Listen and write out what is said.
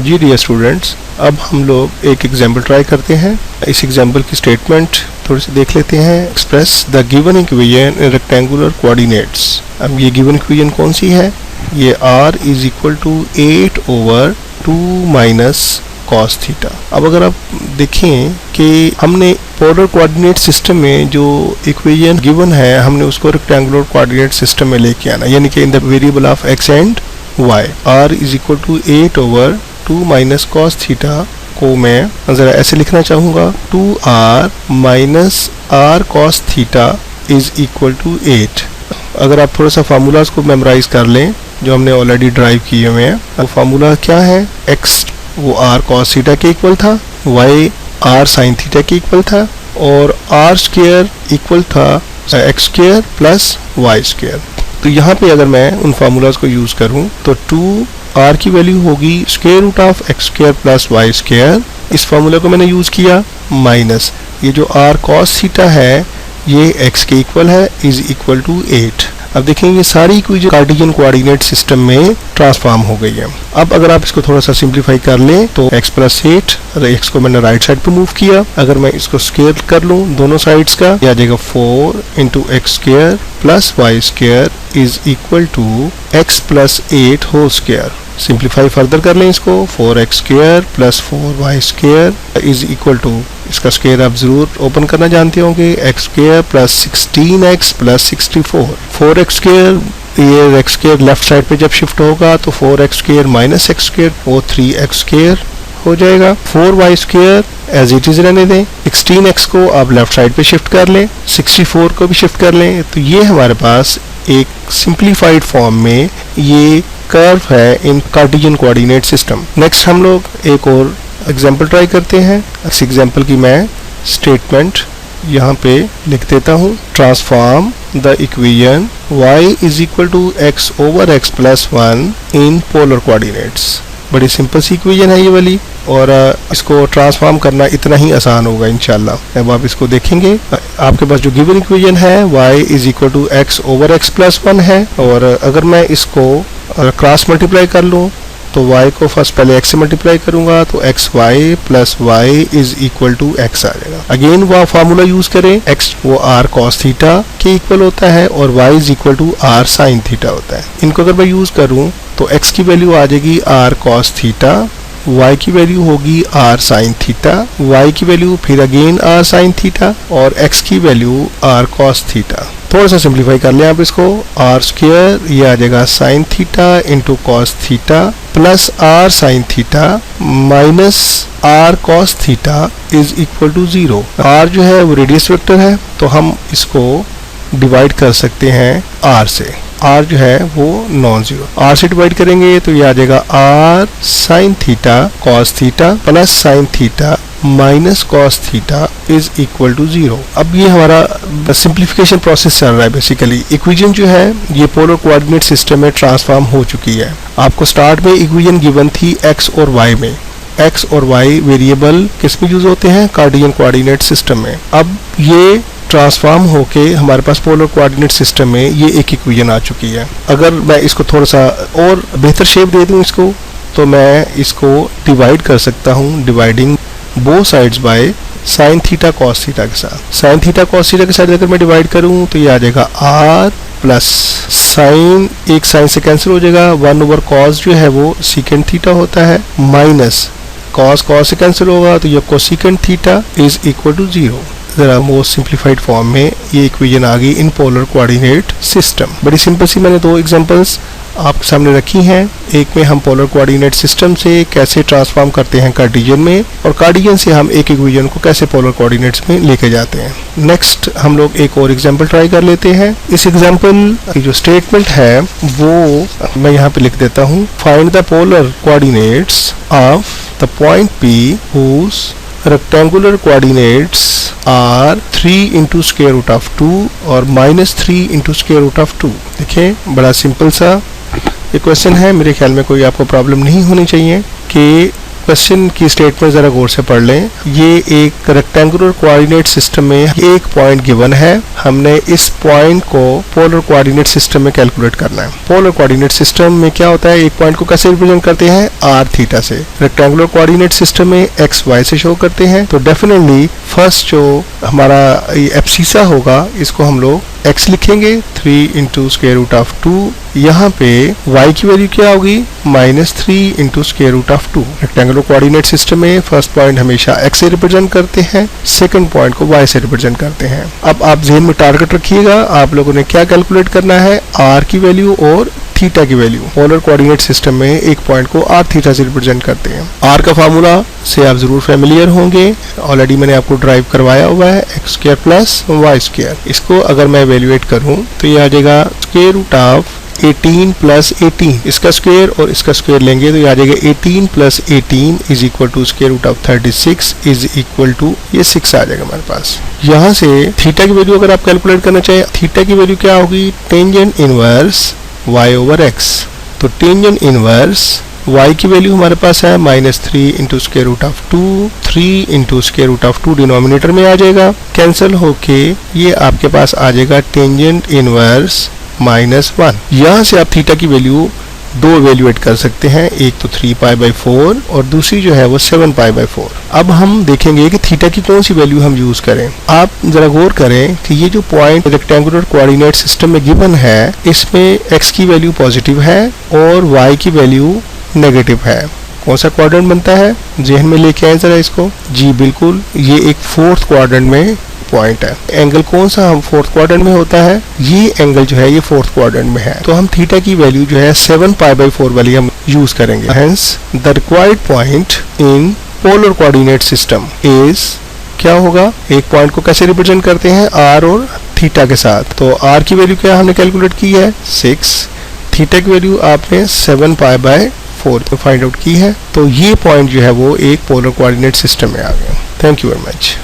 जी dear students, अब हम लोग एक एग्जाम्पल ट्राई करते हैं। इस एग्जाम्पल की स्टेटमेंट थोड़ी सी देख लेते हैं। Express the given equation in rectangular coordinates. अब ये गिवन इक्वेशन कौन सी है? ये r is equal to 8/2 minus cos theta. अब अगर आप देखें कि हमने पोलर कोऑर्डिनेट सिस्टम में जो इक्वेशन गिवन है हमने उसको रेक्टेंगुलर कोऑर्डिनेट सिस्टम में लेके आना, यानी कि in the variable of x and y। r is equal to 8/2 minus cos theta को मैं ज़रा ऐसे लिखना चाहूँगा, 2r minus r cos theta is equal to 8। अगर आप थोड़ा सा फार्मूलाज को मेमोराइज कर लें जो हमने ऑलरेडी ड्राइव किए हुए हैं। वो फार्मूला क्या है? x वो r cos थीटा के इक्वल था, y r sin थीटा के इक्वल था और r स्क्वायर इक्वल था x square plus y square. तो यहाँ पे अगर मैं उन फार्मूलाज को यूज़ करूँ तो 2r की वैल्यू होगी square root of x square plus y square. इस फार्मूला को मैंने यूज़ किया माइनस ये जो r cos थीटा है ये x के इक्वल है, इज इक्वल टू 8। अब देखेंगे ये सारी इक्वेशन कार्टेशियन कोऑर्डिनेट सिस्टम में ट्रांसफॉर्म हो गई है। अब अगर आप इसको थोड़ा सा सिंप्लीफाई कर लें तो x प्लस 8 और x को मैंने राइट साइड पे मूव किया। अगर मैं इसको स्क्वायर कर लूँ दोनों साइड्स का, ये आ जाएगा 4 into x square plus y square is equal to x plus 8 whole square. Simplify further कर लें इसको, 4x square plus 4y square is equal to, इसका स्क्वायर आप जरूर ओपन करना जानते होंगे, x square plus 16x plus 64। 4x square ये x स्क्वायर लेफ्ट साइड पे जब शिफ्ट होगा तो 4x square minus x square वो 3x स्क्वायर हो जाएगा। 4y square as it is रहने दें, 16x को आप लेफ्ट साइड पे शिफ्ट कर लें, 64 को भी शिफ्ट कर लें। तो ये हमारे पास एक सिंप्लीफाइड फॉर्म में ये कर्व है इन कार्टेशियन कोऑर्डिनेट सिस्टम। नेक्स्ट हम लोग एक और एग्जांपल ट्राई करते हैं। इस एग्जांपल की मैं स्टेटमेंट यहाँ पे लिख देता हूँ, transform the equation y is equal to x over x plus 1 in polar coordinates. बड़ी सिंपल सी इक्वेशन है ये वाली और इसको ट्रांसफॉर्म करना इतना ही आसान होगा इंशाल्लाह। अब आप इसको देखेंगे, आपके पास जो गिवन इक्वेशन है y is equal to x over x plus 1 है और अगर मैं इसको क्रॉस मल्टीप्लाई कर लूँ तो y को फर्स्ट पहले x से मल्टीप्लाई करूंगा तो xy plus y is equal to x आ जाएगा। अगेन वो फार्मूला यूज करें, x वो r cos थीटा के इक्वल होता है और y is equal to r sin theta होता है। इनको अगर मैं यूज करूं तो x की वैल्यू आ जाएगी r cos थीटा, y की वैल्यू होगी r sin थीटा, y की वैल्यू फिर अगेन r sin थीटा और x की वैल्यू r cos थीटा। थोड़ा सा सिंप्लीफाई कर लें आप इसको, r स्क्वायर ये आ जाएगा sin theta into cos theta plus r sin theta minus r cos theta is equal to 0। r जो है वो रेडियस वेक्टर है तो हम इसको डिवाइड कर सकते हैं r से। r जो है वो नॉन जीरो, r से डिवाइड करेंगे तो ये आ जाएगा r sin theta cos theta plus sin theta minus cos theta is equal to 0। अब ये हमारा सिंप्लीफिकेशन प्रोसेस चल रहा है। बेसिकली इक्वेशन जो है ये पोलर कोऑर्डिनेट सिस्टम में ट्रांसफॉर्म हो चुकी है। आपको स्टार्ट में इक्वेशन गिवन थी x और y में, x और y वेरिएबल किस में यूज होते हैं? कार्टेशियन कोऑर्डिनेट सिस्टम में। अब ये ट्रांसफॉर्म होके हमारे पास पोलर कोऑर्डिनेट सिस्टम में ये एक इक्वेशन आ चुकी है। अगर मैं इसको थोड़ा सा और बेहतर शेप दे दूं इसको तो मैं इसको डिवाइड कर सकता हूँ, dividing both sides by sine theta cos theta के साथ। साइन थीटा कॉस थीटा के साथ अगर मैं डिवाइड करूँ तो ये आ जाएगा r प्लस साइन, एक साइन से कैंसिल हो जाएगा, 1 ओवर कॉस जो है वो सीकेंड थीटा होता है माइनस कॉस, कॉस से कैंसिल होगा तो ये cosecant theta is equal to 0। जरा मोस्ट सिंप्लीफाइड फॉर्म में ये इक्वेशन आ गई इन पोलर कोऑर्डिनेट सिस्टम। बड़ी सिंपल सी मैंने दो एग्जांपल्स आपके सामने रखी हैं। एक में हम पोलर कोऑर्डिनेट सिस्टम से कैसे ट्रांसफॉर्म करते हैं कार्टेशियन में और कार्टेशियन से हम एक इक्वेशन को कैसे पोलर कोऑर्डिनेट्स में लेके जाते हैं। नेक्स्ट हम लोग एक और एग्जांपल ट्राई कर लेते हैं। इस एग्जांपल की जो स्टेटमेंट है वो मैं यहाँ पे लिख देता हूँ, find the polar coordinates of the point P whose rectangular coordinates are 3 into square root of 2 और minus 3 into square root of 2। देखिए बड़ा सिंपल सा ये क्वेश्चन है, मेरे ख्याल में कोई आपको प्रॉब्लम नहीं होनी चाहिए कि क्वेश्चन की स्टेटमेंट जरा गौर से पढ़ लें। ये एक रेक्टेंगुलर कोऑर्डिनेट सिस्टम में एक पॉइंट गिवन है, हमने इस पॉइंट को पोलर कोऑर्डिनेट सिस्टम में कैलकुलेट करना है। पोलर कोऑर्डिनेट सिस्टम में क्या होता है, एक पॉइंट को कैसे रिप्रेजेंट करते हैं, आर थीटा से। रेक्टेंगुलर कोऑर्डिनेट सिस्टम में एक्स वाई से शो करते हैं। तो डेफिनेटली फर्स्ट जो हमारा एब्सिसा होगा इसको हम लोग x लिखेंगे 3 इंटू स्क्वायर रूट ऑफ 2। यहाँ पे y की वैल्यू क्या होगी, -3 into square root of 2। Rectangular coordinate system में फर्स्ट पॉइंट हमेशा x से रिप्रेजेंट करते हैं, सेकंड पॉइंट को y से रिप्रेजेंट करते हैं। अब आप ज़हन में टारगेट रखिएगा, आप लोगों ने क्या कैलकुलेट करना है, r की वैल्यू और थीटा की वैल्यू। पोलर कोऑर्डिनेट सिस्टम में एक पॉइंट को r थीटा से रिप्रेजेंट करते हैं। r का फार्मूला से आप जरूर फेमिलियर होंगे, ऑलरेडी मैंने आपको ड्राइव करवाया हुआ है, x square plus y square. इसको अगर मैं एवेल्युएट करूं तो ये आ जाएगा स्क्वायर रूट ऑफ 18 प्लस 18, इसका स्क्वायर और इसका स्क्वायर लेंगे तो ये आ जाएगा 18 plus 18 is equal to square root of 36 is equal to ये 6 आ जाएगा हमारे पास। यहाँ से थीटा की वैल्यू अगर आप कैलकुलेट करना चाहें, थीटा की वैल्यू क्या होगी, tangent inverse y over x। तो टेंजेंट इनवर्स y की वैल्यू हमारे पास है -3 into square root of 2, 3 into square root of 2 denominator में आ जाएगा, कैंसिल होके ये आपके पास आ जाएगा टेंजेंट इनवर्स -1। यहाँ से आप थीटा की वैल्यू दो एवेल्युएट कर सकते हैं, एक तो 3π/4 और दूसरी जो है वो 7π/4। अब हम देखेंगे कि थीटा की कौन सी वैल्यू हम यूज करें। आप जरा गौर करें कि ये जो पॉइंट रेक्टेंगुलर कोऑर्डिनेट सिस्टम में गिवन है, इसमें x की वैल्यू पॉजिटिव है और y की वैल्यू नेगेटिव है। कौन सा क्वाड्रेंट बनता है, जेहन में लेके आए जरा इसको। जी बिल्कुल, ये एक फोर्थ क्वाड्रेंट में पॉइंट है। एंगल कौन सा हम फोर्थ क्वाड्रेंट में होता है, ये एंगल जो है ये फोर्थ क्वाड्रेंट में है। तो हम थीटा की वैल्यू जो है 7π/4 वाली हम यूज करेंगे। Hence the required point in polar coordinate system is, क्या होगा, एक पॉइंट को कैसे रिप्रेजेंट करते हैं, r और थीटा के साथ। तो r की वैल्यू क्या हमने कैलकुलेट की है 6, थीटा की वैल्यू आपने 7π/4 फाइंड आउट की है। तो ये पॉइंट जो है वो एक पोलर कोऑर्डिनेट सिस्टम में आ गया। Thank you very much.